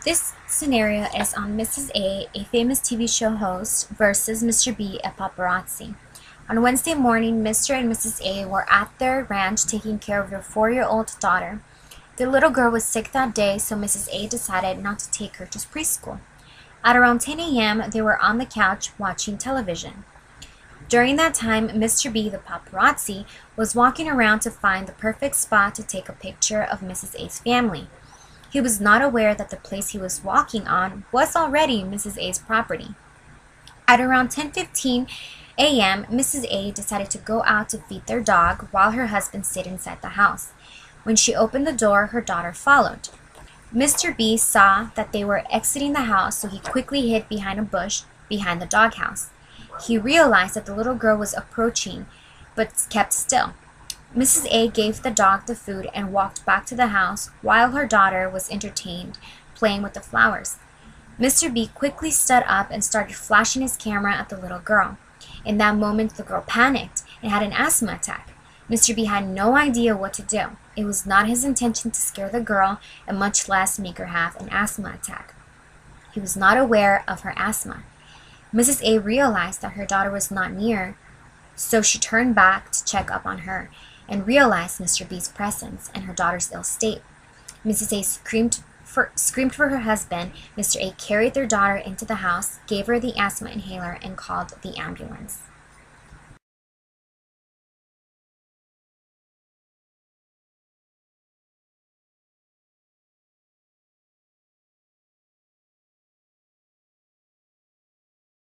This scenario is on Mrs. A famous TV show host, versus Mr. B, a paparazzi. On Wednesday morning, Mr. and Mrs. A were at their ranch taking care of their 4-year-old daughter. The little girl was sick that day, so Mrs. A decided not to take her to preschool. At around 10 a.m., they were on the couch watching television. During that time, Mr. B, the paparazzi, was walking around to find the perfect spot to take a picture of Mrs. A's family. He was not aware that the place he was walking on was already Mrs. A's property. At around 10:15 a.m., Mrs. A decided to go out to feed their dog while her husband stayed inside the house. When she opened the door, her daughter followed. Mr. B saw that they were exiting the house, so he quickly hid behind a bush behind the doghouse. He realized that the little girl was approaching, but kept still. Mrs. A gave the dog the food and walked back to the house while her daughter was entertained, playing with the flowers. Mr. B quickly stood up and started flashing his camera at the little girl. In that moment, the girl panicked and had an asthma attack. Mr. B had no idea what to do. It was not his intention to scare the girl, and much less make her have an asthma attack. He was not aware of her asthma. Mrs. A realized that her daughter was not near, so she turned back to check up on her and realized Mr. B's presence and her daughter's ill state. Mrs. A screamed for her husband. Mr. A carried their daughter into the house, gave her the asthma inhaler, and called the ambulance.